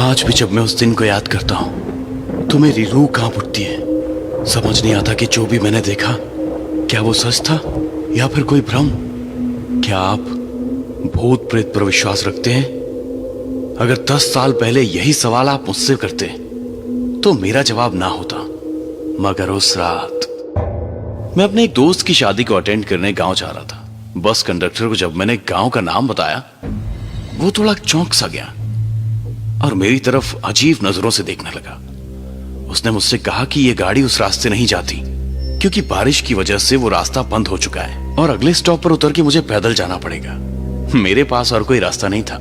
आज भी जब मैं उस दिन को याद करता हूं तो मेरी रूह कांप उठती है। समझ नहीं आता कि जो भी मैंने देखा क्या वो सच था या फिर कोई भ्रम। क्या आप भूत प्रेत पर विश्वास रखते हैं? अगर 10 साल पहले यही सवाल आप मुझसे करते तो मेरा जवाब ना होता। मगर उस रात मैं अपने एक दोस्त की शादी को अटेंड करने गांव जा रहा था। बस कंडक्टर को जब मैंने गांव का नाम बताया वो थोड़ा चौंक सा गया और मेरी तरफ अजीब नजरों से देखने लगा। उसने मुझसे कहा कि यह गाड़ी उस रास्ते नहीं जाती क्योंकि बारिश की वजह से वो रास्ता बंद हो चुका है और अगले स्टॉप पर उतर के मुझे पैदल जाना पड़ेगा। मेरे पास और कोई रास्ता नहीं था,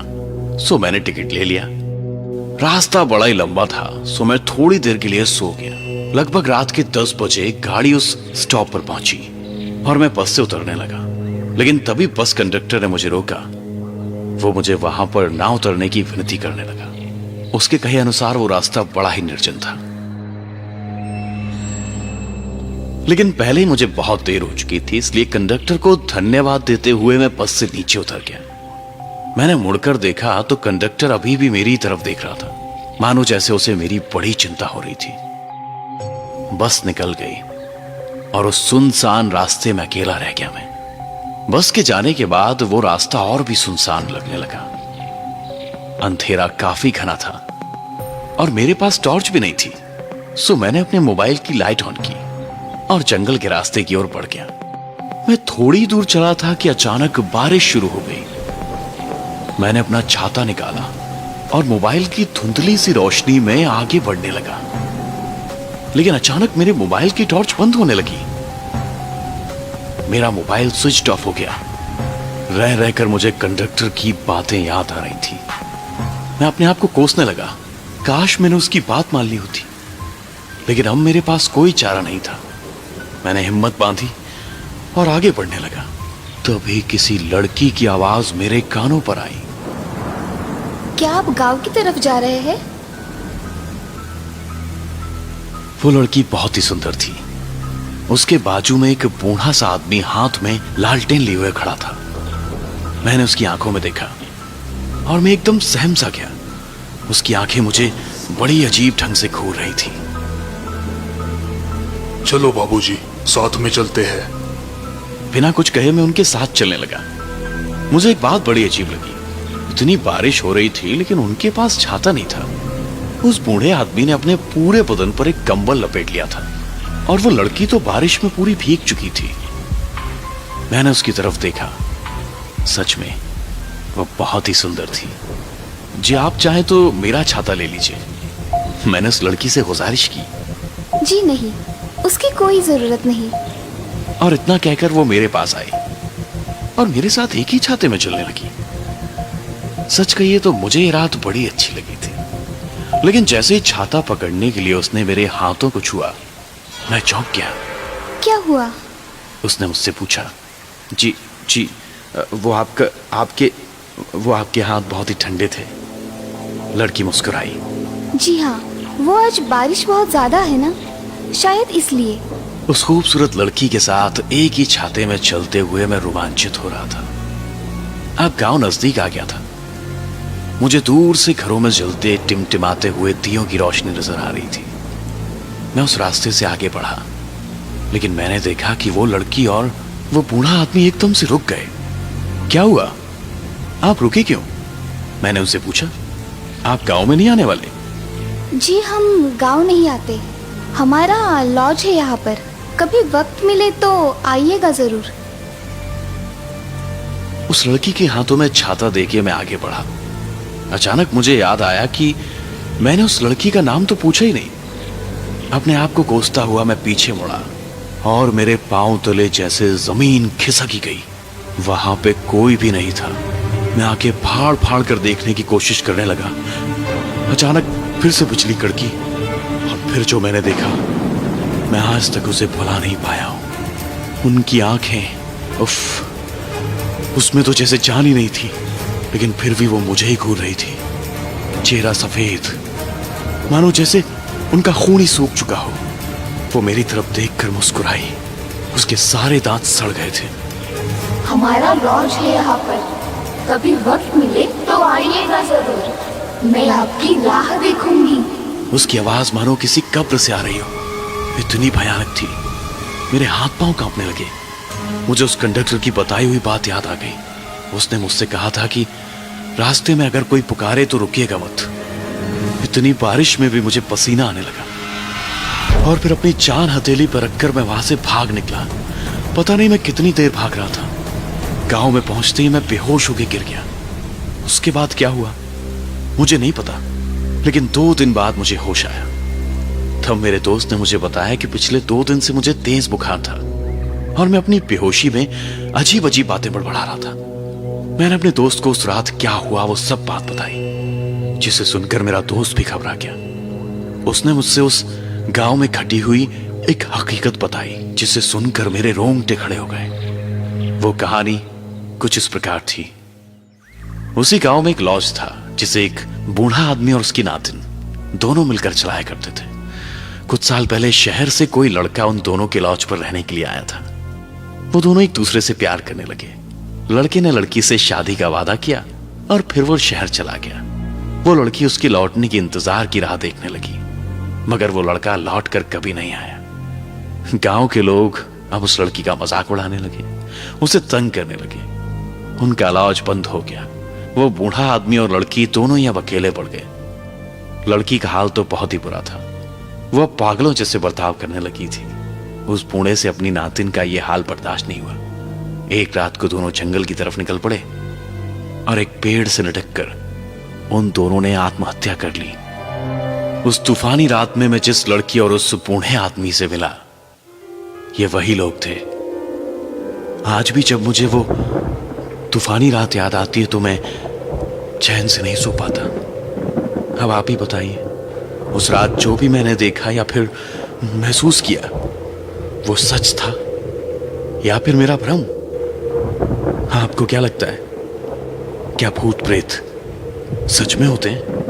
सो मैंने टिकट ले लिया। रास्ता बड़ा ही लंबा था, सो मैं थोड़ी देर के लिए सो गया। लगभग रात के 10 बजे गाड़ी उस स्टॉप पर पहुंची और मैं बस से उतरने लगा, लेकिन तभी बस कंडक्टर ने मुझे रोका। वो मुझे वहां पर ना उतरने की विनती करने लगा। उसके कहे अनुसार वो रास्ता बड़ा ही निर्जन था, लेकिन पहले ही मुझे बहुत देर हो चुकी थी, इसलिए कंडक्टर को धन्यवाद देते हुए मैं बस से नीचे उतर गया। मैंने मुड़कर देखा तो कंडक्टर अभी भी मेरी तरफ देख रहा था, मानो जैसे उसे मेरी बड़ी चिंता हो रही थी। बस निकल गई और उस सुनसान रास्ते में अकेला रह गया मैं। बस के जाने के बाद वो रास्ता और भी सुनसान लगने लगा। अंधेरा काफी घना था और मेरे पास टॉर्च भी नहीं थी, सो मैंने अपने मोबाइल की लाइट ऑन की और जंगल के रास्ते की ओर बढ़ गया। मैं थोड़ी दूर चला था कि अचानक बारिश शुरू हो गई। मैंने अपना छाता निकाला और मोबाइल की धुंधली सी रोशनी में आगे बढ़ने लगा, लेकिन अचानक मेरे मोबाइल की टॉर्च बंद होने लगी। मेरा मोबाइल स्विच ऑफ हो गया। रह रहकर मुझे कंडक्टर की बातें याद आ रही थी। मैं अपने आप को कोसने लगा, काश मैंने उसकी बात मान ली होती, लेकिन अब मेरे पास कोई चारा नहीं था। मैंने हिम्मत बांधी और आगे बढ़ने लगा। तभी किसी लड़की की आवाज मेरे कानों पर आई। क्या आप गांव की तरफ जा रहे हैं? वो लड़की बहुत ही सुंदर थी। उसके बाजू में एक बूढ़ा सा आदमी हाथ में लालटेन लिए हुए खड़ा था। मैंने उसकी आंखों में देखा और मैं एकदम सहम सा गया। उसकी आंखें मुझे बड़ी अजीब ढंग से घूर रही थी। चलो बाबूजी, साथ में चलते हैं। बिना कुछ कहे मैं उनके साथ चलने लगा। मुझे एक बात बड़ी अजीब लगी। इतनी बारिश हो रही थी लेकिन उनके पास छाता नहीं था। उस बूढ़े आदमी ने अपने पूरे बदन पर एक कंबल लपेट लिया था और वो लड़की तो बारिश में पूरी भीग चुकी थी। मैंने उसकी तरफ देखा। सच में वो बहुत ही सुंदर थी। जी आप चाहे तो मेरा छाता ले लीजिए। मैंने उस लड़की से गुजारिश की। जी नहीं, उसकी कोई जरूरत नहीं। और इतना कहकर वो मेरे पास आई और मेरे साथ एक ही छाते में चलने लगी। सच कहिए तो मुझे ये रात बड़ी अच्छी लगी थी, लेकिन जैसे ही छाता पकड़ने के लिए उसने मेरे हाथों को छुआ, मैं चौंक गया। क्या हुआ? उसने मुझसे पूछा। जी जी, वो आपके हाथ बहुत ही ठंडे थे। लड़की मुस्कुराई। जी हाँ, वो आज बारिश बहुत ज्यादा है ना, शायद इसलिए। उस खूबसूरत लड़की के साथ एक ही छाते में चलते हुए मैं रोमांचित हो रहा था। अब गांव नजदीक आ गया था। मुझे दूर से घरों में जलते टिमटिमाते हुए दियों की रोशनी नजर आ रही थी। मैं उस रास्ते से आगे बढ़ा, लेकिन मैंने देखा कि वो लड़की और वो बूढ़ा आदमी एकदम से रुक गए। क्या हुआ? आप रुके क्यों? मैंने उनसे पूछा। आप गांव में नहीं आने वाले? जी हम गांव नहीं आते, हमारा लॉज है यहाँ पर। कभी वक्त मिले तो आइएगा जरूर। उस लड़की के हाथों में छाता देके मैं आगे बढ़ा। अचानक मुझे याद आया कि मैंने उस लड़की का नाम तो पूछा ही नहीं। अपने आप को कोसता हुआ मैं पीछे मुड़ा और मेरे पांव तले जैसे जमीन खिसकी गई। वहां पे कोई भी नहीं था। मैं आंखें फाड़ फाड़ कर देखने की कोशिश करने लगा। अचानक फिर से बिजली कड़की और फिर जो मैंने देखा, मैं आज तक उसे भुला नहीं पाया हूं। उनकी आंखें, उफ, उसमें तो जैसे जान ही नहीं थी, लेकिन फिर भी वो मुझे ही घूर रही थी। चेहरा सफेद, मानो जैसे उनका खून ही सूख चुका हो। वो मेरी तरफ देखकर मुस्कुराई। उसके सारे दांत सड़ गए थे। हमारा लॉज है यहाँ पर, कभी वक्त मिले तो आइएगा जरूर, मैं आपकी राह देखूंगी। उसकी आवाज मानो किसी कब्र से आ रही हो, इतनी भयानक थी। मेरे हाथ पांव कांपने लगे। मुझे उस कंडक्टर की बताई हुई बात याद आ गई। उसने मुझसे कहा था कि रास्ते में अगर कोई पुकारे तो रुकिएगा मत। इतनी बारिश में भी मुझे पसीना आने लगा और फिर अपनी जान हथेली पर रखकर मैं वहां से भाग निकला। पता नहीं मैं कितनी देर भाग रहा था। गांव में पहुंचते ही मैं बेहोश होकर गिर गया। उसके बाद क्या हुआ मुझे नहीं पता, लेकिन 2 दिन बाद मुझे होश आया। तब मेरे दोस्त ने मुझे बताया कि पिछले 2 दिन से मुझे तेज बुखार था और मैं अपनी बेहोशी में अजीब अजीब बातें बड़बड़ा रहा था। मैंने अपने दोस्त को उस रात क्या हुआ वो सब बात बताई, जिसे सुनकर मेरा दोस्त भी घबरा गया। उसने मुझसे उस गांव में घटी हुई एक हकीकत बताई, जिसे सुनकर मेरे रोंगटे खड़े हो गए। वो कहानी कुछ इस प्रकार थी। उसी गांव में एक लॉज था, जिसे एक बूढ़ा आदमी और उसकी नातिन दोनों मिलकर चलाया करते थे। कुछ साल पहले शहर से कोई लड़का उन दोनों के लॉज पर रहने के लिए आया था। वो दोनों एक दूसरे से प्यार करने लगे। लड़के ने लड़की से शादी का वादा किया और फिर वो शहर चला गया। वो लड़की उसके लौटने की इंतजार की राह देखने लगी, मगर वो लड़का लौट कर कभी नहीं आया। गांव के लोग अब उस लड़की का मजाक उड़ाने लगे, उसे तंग करने लगे। उनका लॉज बंद हो गया। वो बूढ़ा आदमी और लड़की दोनों ही अब अकेले पड़ गए। लड़की का हाल तो बहुत ही बुरा था। वो अब पागलों जैसे बर्ताव करने लगी थी। उस बूढ़े से अपनी नातिन का यह हाल बर्दाश्त नहीं हुआ। एक रात को दोनों जंगल की तरफ निकल पड़े और एक पेड़ से लटककर उन दोनों ने आत्महत्या कर ली। उस तूफानी रात में मैं जिस लड़की और उस बूढ़े आदमी से मिला, ये वही लोग थे। आज भी जब मुझे वो तूफानी रात याद आती है तो मैं चैन से नहीं सो पाता। अब आप ही बताइए, उस रात जो भी मैंने देखा या फिर महसूस किया, वो सच था या फिर मेरा भ्रम? आपको क्या लगता है, क्या भूत प्रेत सच में होते हैं?